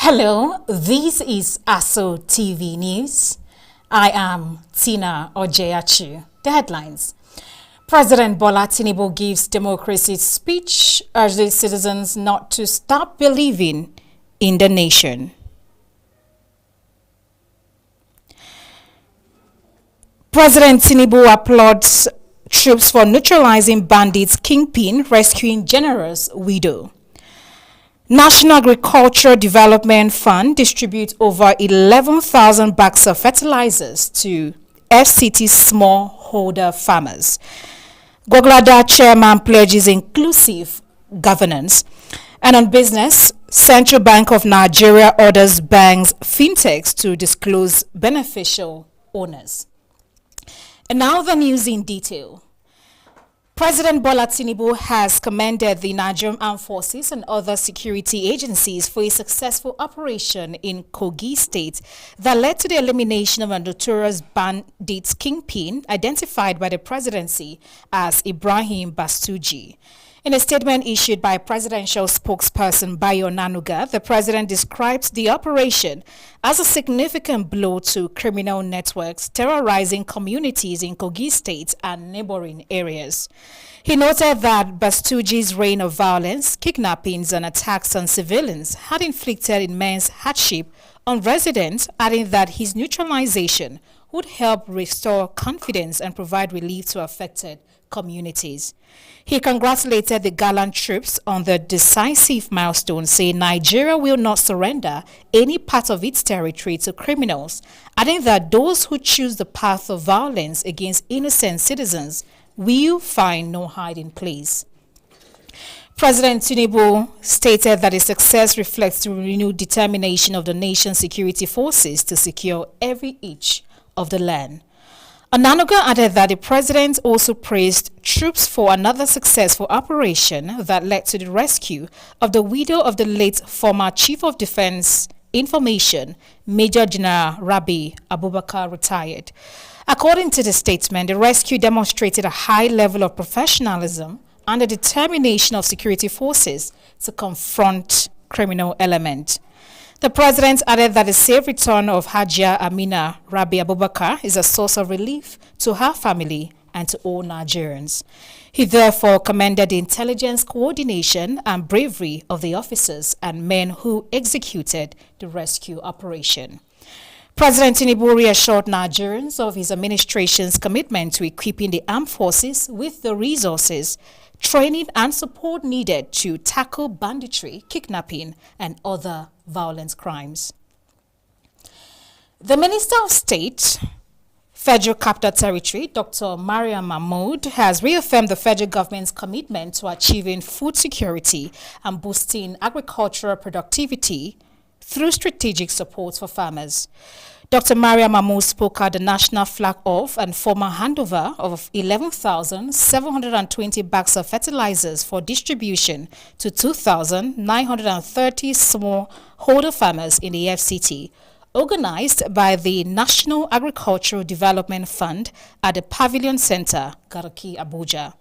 Hello, this is ASO TV News. I am Tina Ojeachu. The headlines. President Bola Tinubu gives democracy speech, urges citizens not to stop believing in the nation. President Tinubu applauds troops for neutralizing bandits kingpin, rescuing generous widow. National Agricultural Development Fund distributes over 11,000 bags of fertilizers to FCT smallholder farmers. Goglada chairman pledges inclusive governance. And on business, Central Bank of Nigeria orders banks, fintechs to disclose beneficial owners. And now the news in detail. President Bola Tinubu has commended the Nigerian Armed Forces and other security agencies for a successful operation in Kogi State that led to the elimination of a notorious bandit kingpin identified by the presidency as Ibrahim Bastuji. In a statement issued by presidential spokesperson Bayo Nanuga, the president described the operation as a significant blow to criminal networks terrorizing communities in Kogi State and neighboring areas. He noted that Bastuji's reign of violence, kidnappings, and attacks on civilians had inflicted immense hardship on residents, adding that his neutralization would help restore confidence and provide relief to affected communities. He congratulated the gallant troops on the decisive milestone, saying Nigeria will not surrender any part of its territory to criminals, adding that those who choose the path of violence against innocent citizens will find no hiding place. President Tinubu stated that his success reflects the renewed determination of the nation's security forces to secure every inch of the land. Onanuga added that the president also praised troops for another successful operation that led to the rescue of the widow of the late former Chief of Defense Information, Major General Rabi Abubakar, retired. According to the statement, the rescue demonstrated a high level of professionalism and the determination of security forces to confront criminal elements. The president added that the safe return of Hajia Amina Rabi Abubakar is a source of relief to her family and to all Nigerians. He therefore commended the intelligence coordination and bravery of the officers and men who executed the rescue operation. President Tinubu reassured Nigerians of his administration's commitment to equipping the armed forces with the resources, training and support needed to tackle banditry, kidnapping, and other violent crimes. The Minister of State, Federal Capital Territory, Dr. Mariam Mahmood, has reaffirmed the federal government's commitment to achieving food security and boosting agricultural productivity through strategic support for farmers. Dr. Mariam Mahmood spoke at the national flag-off and formal handover of 11,720 bags of fertilizers for distribution to 2,930 smallholder farmers in the FCT, organized by the National Agricultural Development Fund at the Pavilion Center, Garki, Abuja.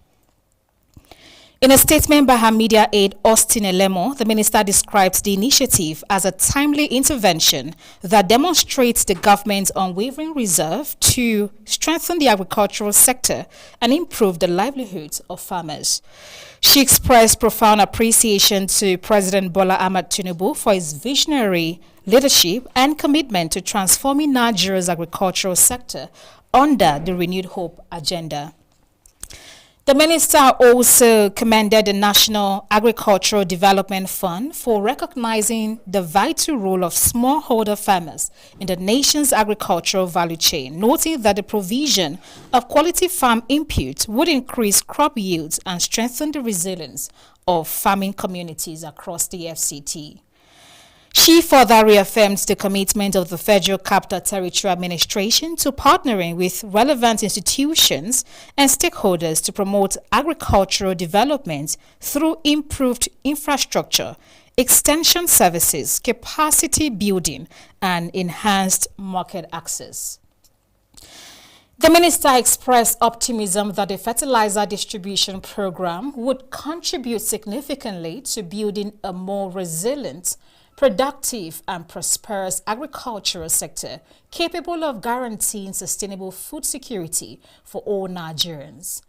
In a statement by her media aide, Austin Elemo, the minister described the initiative as a timely intervention that demonstrates the government's unwavering resolve to strengthen the agricultural sector and improve the livelihoods of farmers. She expressed profound appreciation to President Bola Ahmed Tinubu for his visionary leadership and commitment to transforming Nigeria's agricultural sector under the Renewed Hope agenda. The minister also commended the National Agricultural Development Fund for recognizing the vital role of smallholder farmers in the nation's agricultural value chain, noting that the provision of quality farm inputs would increase crop yields and strengthen the resilience of farming communities across the FCT. She further reaffirms the commitment of the Federal Capital Territory Administration to partnering with relevant institutions and stakeholders to promote agricultural development through improved infrastructure, extension services, capacity building, and enhanced market access. The minister expressed optimism that the fertilizer distribution program would contribute significantly to building a more resilient, productive and prosperous agricultural sector capable of guaranteeing sustainable food security for all Nigerians.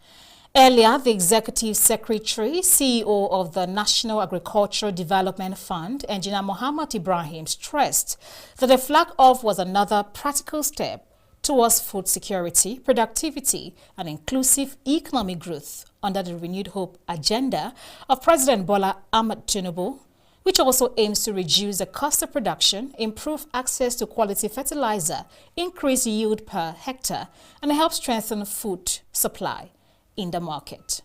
Earlier, the Executive Secretary, CEO of the National Agricultural Development Fund, Engineer Muhammad Ibrahim, stressed that the flag-off was another practical step towards food security, productivity, and inclusive economic growth under the Renewed Hope agenda of President Bola Ahmed Tinubu, which also aims to reduce the cost of production, improve access to quality fertilizer, increase yield per hectare, and help strengthen food supply in the market.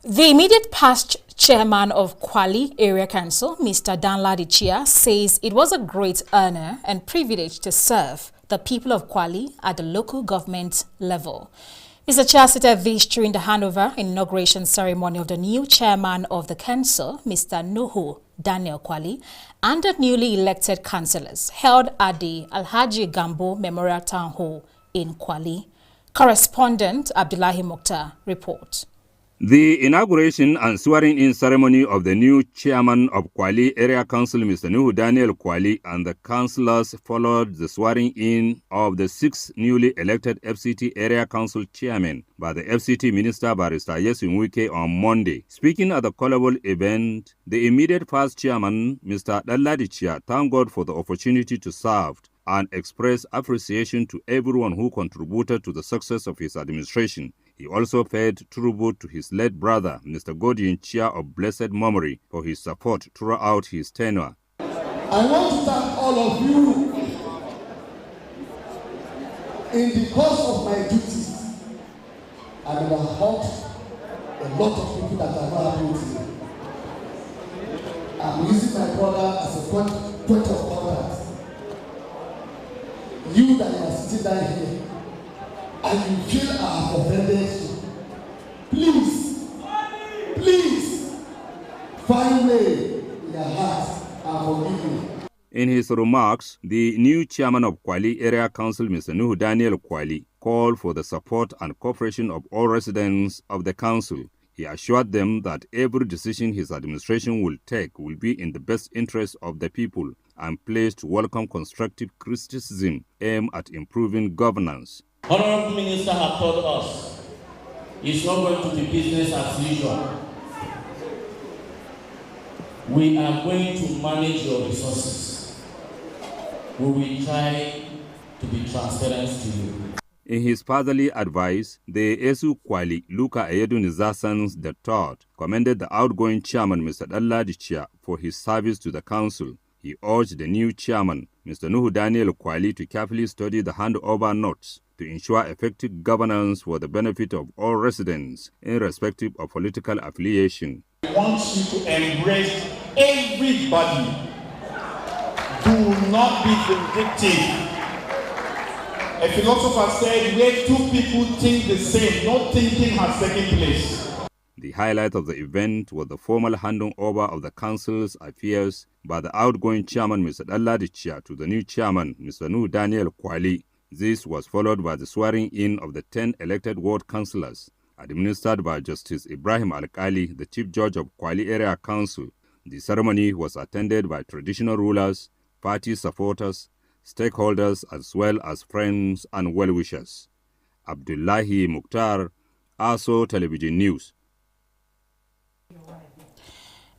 The immediate past chairman of Kwali Area Council, Mr. Danladi Chia, says it was a great honor and privilege to serve the people of Kwali at the local government level. Mr. Chia stated this during the handover and inauguration ceremony of the new chairman of the council, Mr. Nuhu Daniel Kwali, and the newly elected councillors held at the Alhaji Gambo Memorial Town Hall in Kwali. Correspondent Abdullahi Mukhtar reports. The inauguration and swearing-in ceremony of the new chairman of Kwali Area Council, Mr. Nuhu Daniel Kwali, and the councillors followed the swearing-in of the 6 newly elected FCT Area Council chairmen by the FCT Minister Barrister Yesun Wike on Monday. Speaking at the callable event, the immediate past chairman, Mr. Danladi Chia, thanked God for the opportunity to serve and expressed appreciation to everyone who contributed to the success of his administration. He also paid tribute to his late brother, Mr. Godwin Chia of blessed memory, for his support throughout his tenure. I want to thank all of you. In the course of my duties, I have helped a lot of people that are not happy with me. I'm using my brother as a point of contact. You that are sitting down here, and you feel I have offended you, please find way in your heart and forgive me. In his remarks, the new chairman of Kwali Area Council, Mr. Nuhu Daniel Kwali, called for the support and cooperation of all residents of the council. He assured them that every decision his administration will take will be in the best interest of the people and placed to welcome constructive criticism aimed at improving governance. Honorable Minister has told us it's not going to be business as usual. We are going to manage your resources. We will try to be transparent to you. In his fatherly advice, the Esu Kwali Luka Ayedun Zasans III commended the outgoing chairman, Mr. Danladi Chia, for his service to the council. He urged the new chairman, Mr. Nuhu Daniel Kwali, to carefully study the handover notes to ensure effective governance for the benefit of all residents, irrespective of political affiliation. I want you to embrace everybody. Do not be vindictive. A philosopher said, where 2 people think the same, no thinking has taken place. The highlight of the event was the formal handing over of the council's affairs by the outgoing chairman, Mr. Danladi Chia, to the new chairman, Mr. Nuhu Daniel Kwali. This was followed by the swearing-in of the 10 elected ward councillors, administered by Justice Ibrahim Alkali, the Chief Judge of Kwali Area Council. The ceremony was attended by traditional rulers, party supporters, stakeholders, as well as friends and well-wishers. Abdullahi Mukhtar, ASO Television News.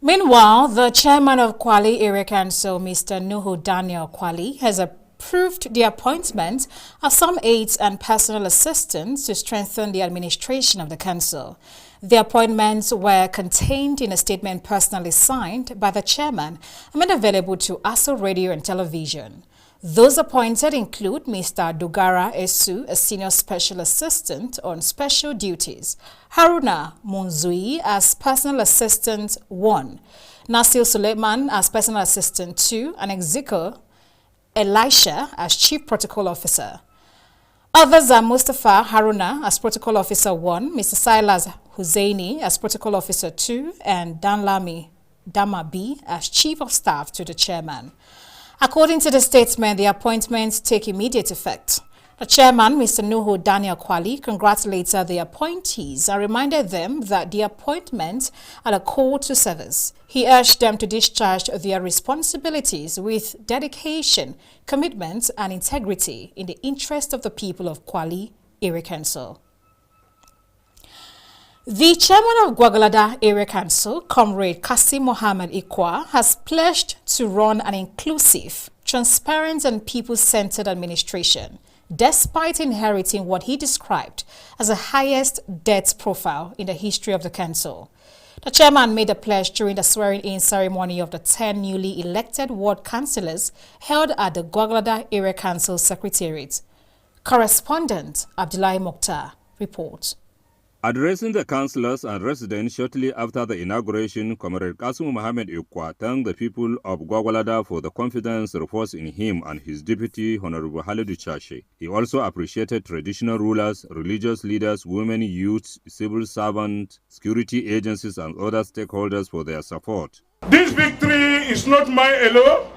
Meanwhile, the chairman of Kwali Area Council, Mr. Nuhu Daniel Kwali, has approved the appointment of some aides and personal assistants to strengthen the administration of the council. The appointments were contained in a statement personally signed by the chairman and made available to ASO Radio and Television. Those appointed include Mr. Dugara Esu, a senior special assistant on special duties, Haruna Munzui as personal assistant 1, Nasil Suleiman as personal assistant 2, and Exiko Elisha as chief protocol officer. Others are Mustafa Haruna as protocol officer 1, Mr. Silas Husseini as protocol officer 2, and Danlami Damabi as chief of staff to the chairman. According to the statement, the appointments take immediate effect. The chairman, Mr. Nuhu Daniel Kwali, congratulated the appointees and reminded them that the appointments are a call to service. He urged them to discharge their responsibilities with dedication, commitment, and integrity in the interest of the people of Kwali Area Council. The chairman of Gwagwalada Area Council, Comrade Kasim Mohammed Ikwa, has pledged to run an inclusive, transparent, and people-centered administration, despite inheriting what he described as the highest debt profile in the history of the council. The chairman made a pledge during the swearing-in ceremony of the 10 newly elected ward councillors held at the Gwagwalada Area Council Secretariat. Correspondent Abdullahi Mokhtar reports. Addressing the councillors and residents shortly after the inauguration, Comrade Kasim Mohammed Ikwa thanked the people of Gwagwalada for the confidence reposed in him and his deputy, Honorable Halidu Chashi. He also appreciated traditional rulers, religious leaders, women, youths, civil servants, security agencies, and other stakeholders for their support. This victory is not mine alone.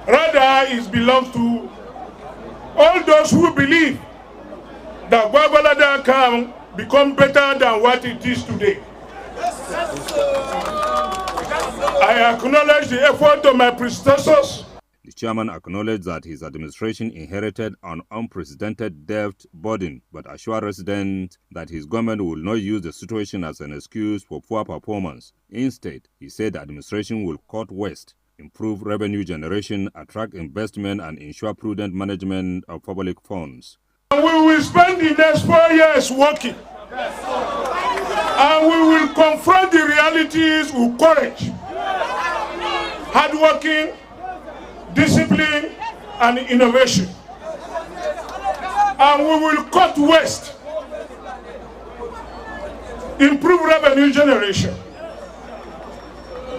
Rather, it belongs to all those who believe that Gwagwalada can become better than what it is today. I acknowledge the effort of my predecessors. The chairman acknowledged that his administration inherited an unprecedented debt burden, but assured residents that his government will not use the situation as an excuse for poor performance. Instead, he said the administration will cut waste, improve revenue generation, attract investment, and ensure prudent management of public funds. And we will spend the next 4 years working. And we will confront the realities with courage, hardworking, discipline, and innovation. And we will cut waste, improve revenue generation,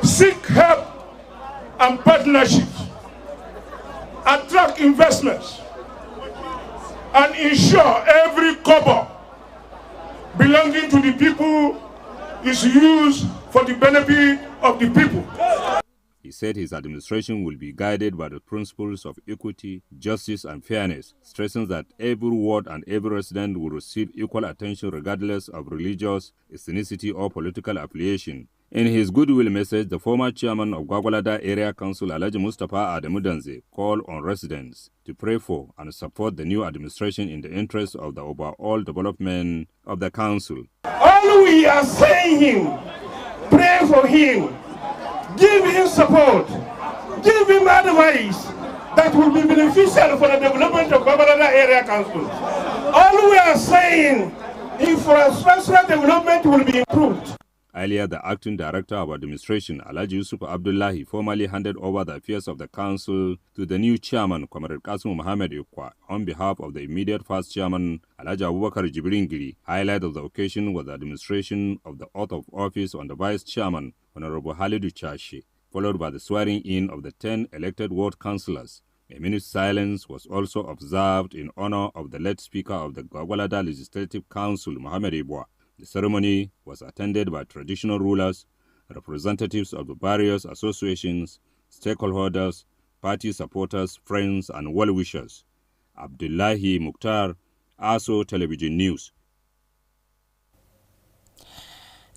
seek help and partnerships, attract investments, and ensure every kobo belonging to the people is used for the benefit of the people. He said his administration will be guided by the principles of equity, justice, and fairness, stressing that every ward and every resident will receive equal attention regardless of religious, ethnicity, or political affiliation. In his goodwill message, the former chairman of Gwagwalada Area Council, Alhaji Mustapha Adamu Danze, called on residents to pray for and support the new administration in the interest of the overall development of the council. All we are saying, pray for him, give him support, give him advice that will be beneficial for the development of Gwagwalada Area Council. All we are saying, infrastructural development will be improved. Earlier, the acting director of administration, Alhaji Yusuf Abdullahi, formally handed over the affairs of the council to the new chairman, Comrade Kasim Mohammed Ikwa, on behalf of the immediate first chairman, Alhaji Abubakar Jibrin. Highlight of the occasion was the administration of the oath of office on the vice chairman, Honorable Halidu Chashi, followed by the swearing-in of the 10 elected ward councillors. A minute's silence was also observed in honor of the late speaker of the Gwagwalada Legislative Council, Mohammed Ibwa. The ceremony was attended by traditional rulers, representatives of the various associations, stakeholders, party supporters, friends, and well-wishers. Abdullahi Mukhtar, ASO Television News.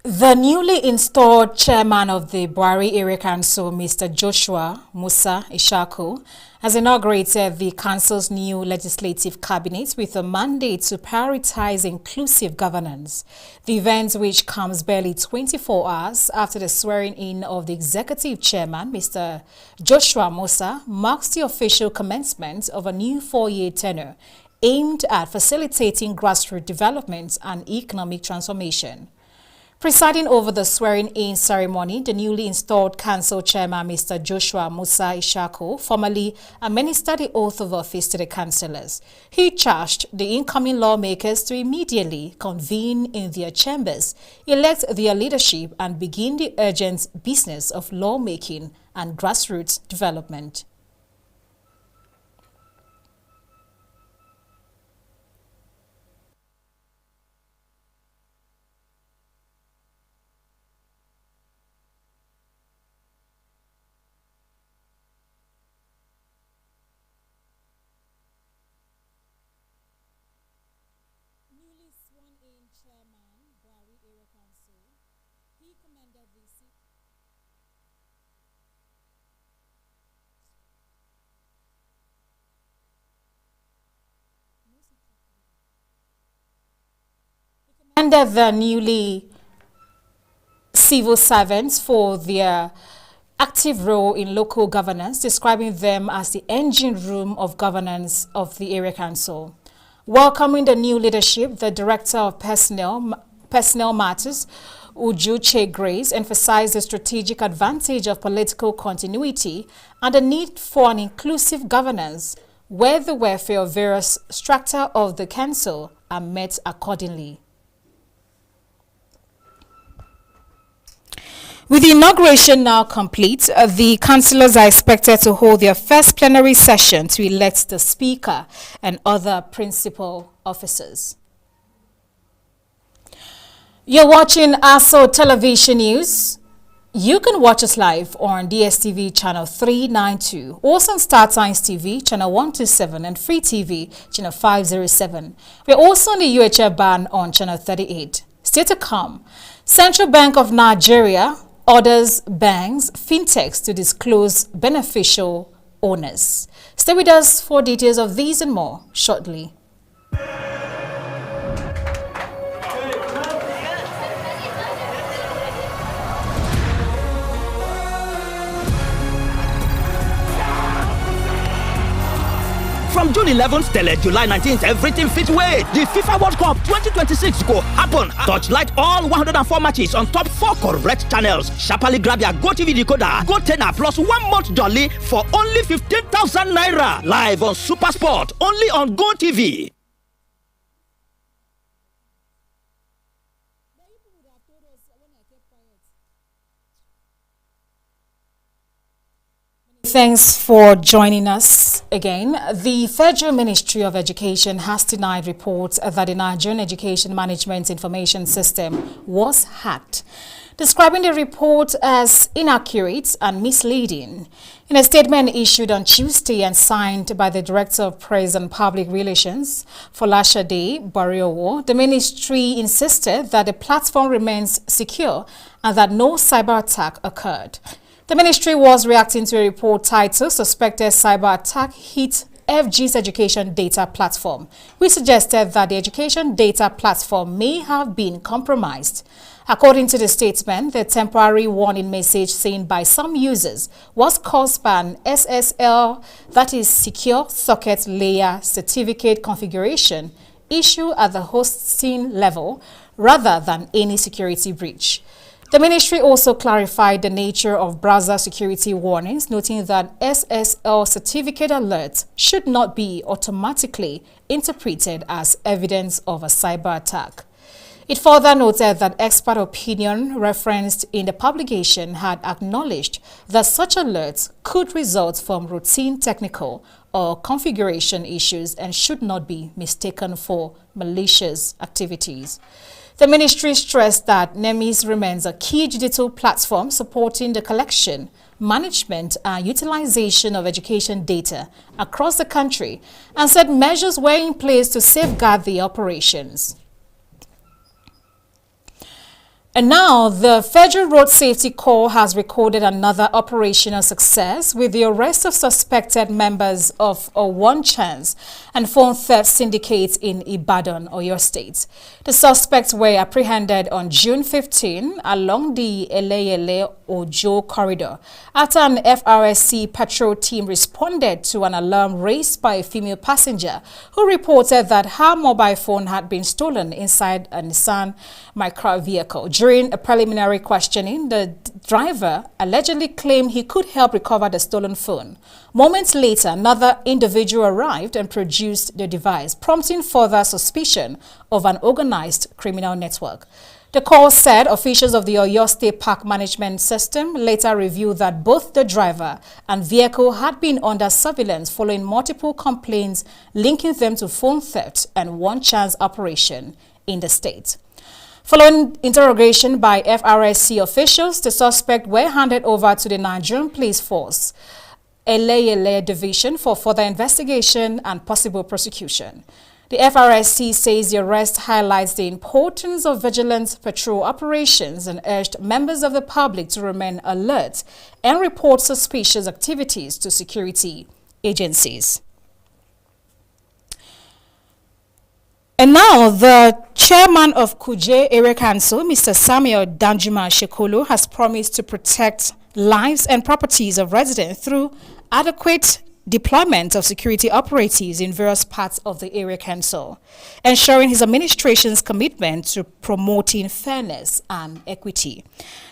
The newly installed chairman of the Bwari Area Council, Mr. Joshua Musa Ishaku, has inaugurated the council's new legislative cabinet with a mandate to prioritize inclusive governance. The event, which comes barely 24 hours after the swearing-in of the executive chairman, Mr. Joshua Musa, marks the official commencement of a new 4-year tenure aimed at facilitating grassroots development and economic transformation. Presiding over the swearing-in ceremony, the newly installed council chairman, Mr. Joshua Musa Ishaku, formally administered the oath of office to the councillors. He charged the incoming lawmakers to immediately convene in their chambers, elect their leadership, and begin the urgent business of lawmaking and grassroots development. Commended the newly civil servants for their active role in local governance, describing them as the engine room of governance of the area council. Welcoming the new leadership, the Director of Personnel Matters, Ujuche Grace, emphasized the strategic advantage of political continuity and the need for an inclusive governance where the welfare of various strata of the council are met accordingly. With the inauguration now complete, the councillors are expected to hold their first plenary session to elect the Speaker and other principal officers. You're watching ASO Television News. You can watch us live on DSTV channel 392, also on StarTimes TV channel 127 and Free TV channel 507. We're also on the UHF band on channel 38. Still to come, Central Bank of Nigeria orders banks, fintechs to disclose beneficial owners. Stay with us for details of these and more shortly. From June 11th till July 19th, everything fit way. The FIFA World Cup 2026 go happen. Touchlight all 104 matches on top 4 correct channels. Sharply grab your GoTV decoder, GoTenna plus 1 month jolly for only 15,000 naira. Live on Super Sport, only on GoTV. Thanks for joining us again. The Federal Ministry of Education has denied reports that the Nigerian Education Management Information System was hacked, describing the report as inaccurate and misleading. In a statement issued on Tuesday and signed by the Director of Press and Public Relations, Folashade Bariowo, the ministry insisted that the platform remains secure and that no cyber attack occurred. The ministry was reacting to a report titled "Suspected Cyber Attack Hit FG's Education Data Platform," which suggested that the education data platform may have been compromised. According to the statement, the temporary warning message seen by some users was caused by an SSL, that is Secure Socket Layer Certificate configuration, issue at the hosting level rather than any security breach. The ministry also clarified the nature of browser security warnings, noting that SSL certificate alerts should not be automatically interpreted as evidence of a cyber attack. It further noted that expert opinion referenced in the publication had acknowledged that such alerts could result from routine technical or configuration issues and should not be mistaken for malicious activities. The ministry stressed that NEMIS remains a key digital platform supporting the collection, management, and utilization of education data across the country and said measures were in place to safeguard the operations. And now, the Federal Road Safety Corps has recorded another operational success with the arrest of suspected members of a One Chance and phone theft syndicate in Ibadan, Oyo State. The suspects were apprehended on June 15 along the Eleyele-Ojo corridor after an FRSC patrol team responded to an alarm raised by a female passenger who reported that her mobile phone had been stolen inside a Nissan Micra vehicle. During a preliminary questioning, the driver allegedly claimed he could help recover the stolen phone. Moments later, another individual arrived and produced the device, prompting further suspicion of an organized criminal network. The Corps said officials of the Oyo State Park Management System later revealed that both the driver and vehicle had been under surveillance following multiple complaints linking them to phone theft and One Chance operation in the state. Following interrogation by FRSC officials, the suspects were handed over to the Nigerian Police Force, Eleyele Division, for further investigation and possible prosecution. The FRSC says the arrest highlights the importance of vigilant patrol operations and urged members of the public to remain alert and report suspicious activities to security agencies. And now, the chairman of Kuje Area Council, Mr. Samuel Danjuma Shekolo, has promised to protect lives and properties of residents through adequate deployment of security operatives in various parts of the area council, ensuring his administration's commitment to promoting fairness and equity.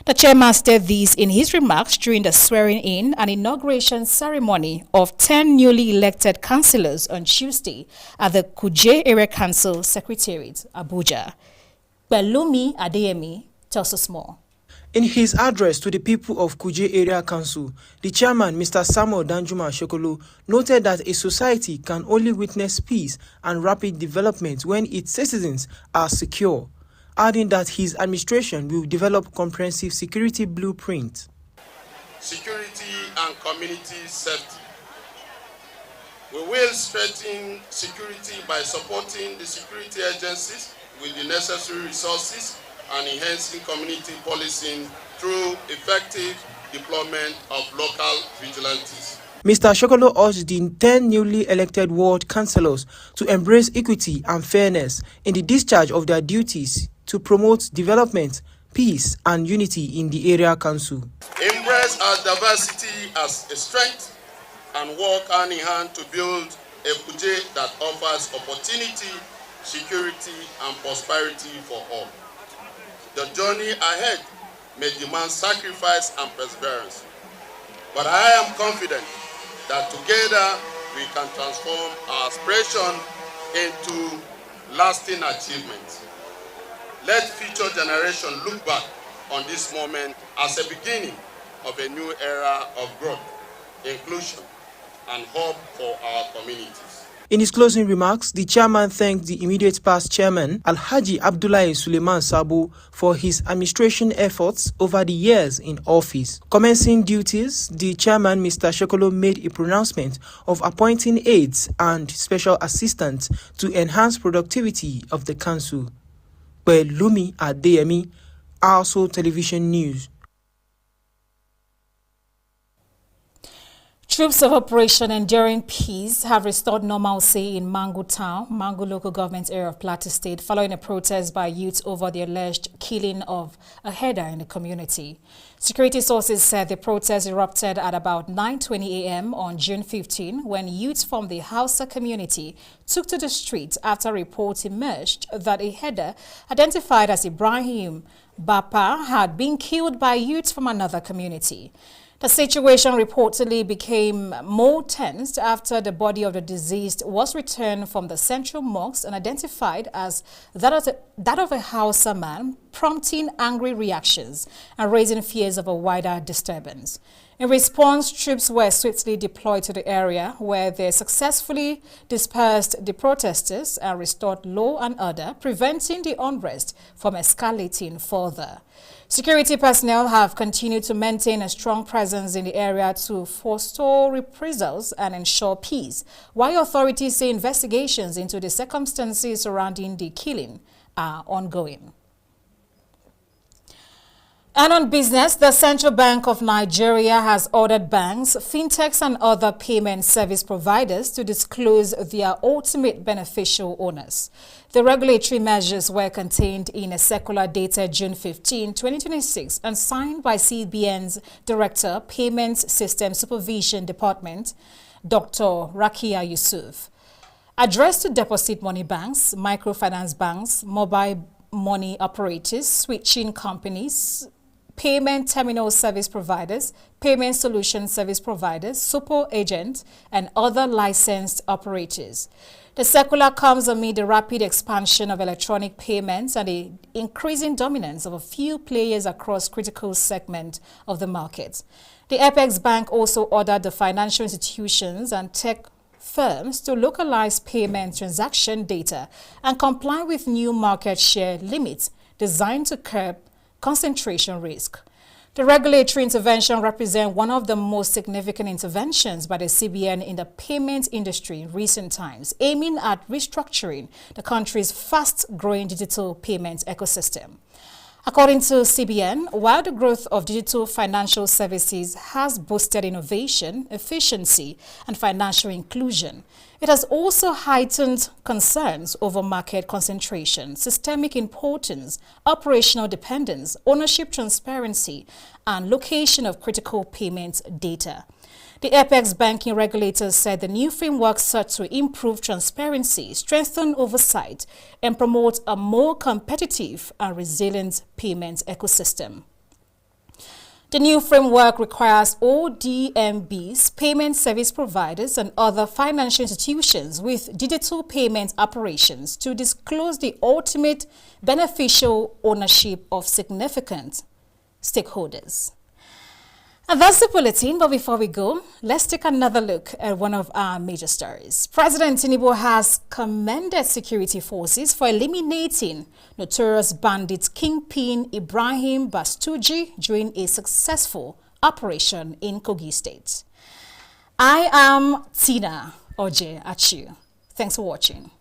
The chairman stated this in his remarks during the swearing-in and inauguration ceremony of 10 newly elected councillors on Tuesday at the Kuje Area Council Secretariat, Abuja. Belumi Adeyemi tells us more. In his address to the people of Kuje Area Council, the chairman, Mr. Samuel Danjuma Shekolo, noted that a society can only witness peace and rapid development when its citizens are secure, adding that his administration will develop comprehensive security blueprint. Security and community safety. We will strengthen security by supporting the security agencies with the necessary resources and enhancing community policing through effective deployment of local vigilantes. Mr. Shekolo urged the 10 newly elected ward councillors to embrace equity and fairness in the discharge of their duties to promote development, peace and unity in the area council. Embrace our diversity as a strength and work hand in hand to build a Kuje that offers opportunity, security and prosperity for all. The journey ahead may demand sacrifice and perseverance, but I am confident that together we can transform our aspiration into lasting achievements. Let future generations look back on this moment as a beginning of a new era of growth, inclusion, and hope for our communities. In his closing remarks, the chairman thanked the immediate past chairman, Alhaji Abdullahi Suleiman Sabo, for his administration efforts over the years in office. Commencing duties, the chairman, Mr. Shekolo, made a pronouncement of appointing aides and special assistants to enhance productivity of the council. Belumi Adeyemi, also Television News. Troops of Operation Enduring Peace have restored normalcy in Mangu Town, Mangu local government area of Plateau State, following a protest by youth over the alleged killing of a herder in the community. Security sources said the protest erupted at about 9:20 a.m. on June 15 when youths from the Hausa community took to the streets after reports emerged that a herder identified as Ibrahim Bapa had been killed by youths from another community. The situation reportedly became more tense after the body of the deceased was returned from the central mosque and identified as that of a Hausa man, prompting angry reactions and raising fears of a wider disturbance. In response, troops were swiftly deployed to the area where they successfully dispersed the protesters and restored law and order, preventing the unrest from escalating further. Security personnel have continued to maintain a strong presence in the area to forestall reprisals and ensure peace, while authorities say investigations into the circumstances surrounding the killing are ongoing. And on business, the Central Bank of Nigeria has ordered banks, fintechs and other payment service providers to disclose their ultimate beneficial owners. The regulatory measures were contained in a circular dated June 15, 2026 and signed by CBN's Director, Payments System Supervision Department, Dr. Rakia Yusuf. Addressed to deposit money banks, microfinance banks, mobile money operators, switching companies, payment terminal service providers, payment solution service providers, super agents, and other licensed operators. The circular comes amid the rapid expansion of electronic payments and the increasing dominance of a few players across critical segments of the market. The Apex Bank also ordered the financial institutions and tech firms to localize payment transaction data and comply with new market share limits designed to curb concentration risk. The regulatory intervention represents one of the most significant interventions by the CBN in the payment industry in recent times, aiming at restructuring the country's fast-growing digital payment ecosystem. According to CBN, while the growth of digital financial services has boosted innovation, efficiency, and financial inclusion, it has also heightened concerns over market concentration, systemic importance, operational dependence, ownership transparency, and location of critical payment data. The Apex banking regulators said the new framework sought to improve transparency, strengthen oversight, and promote a more competitive and resilient payment ecosystem. The new framework requires all DMBs, payment service providers, and other financial institutions with digital payment operations to disclose the ultimate beneficial ownership of significant stakeholders. And that's the bulletin, but before we go, let's take another look at one of our major stories. President Tinubu has commended security forces for eliminating notorious bandit kingpin Ibrahim Bastuji during a successful operation in Kogi State. I am Tina Oje Achu. Thanks for watching.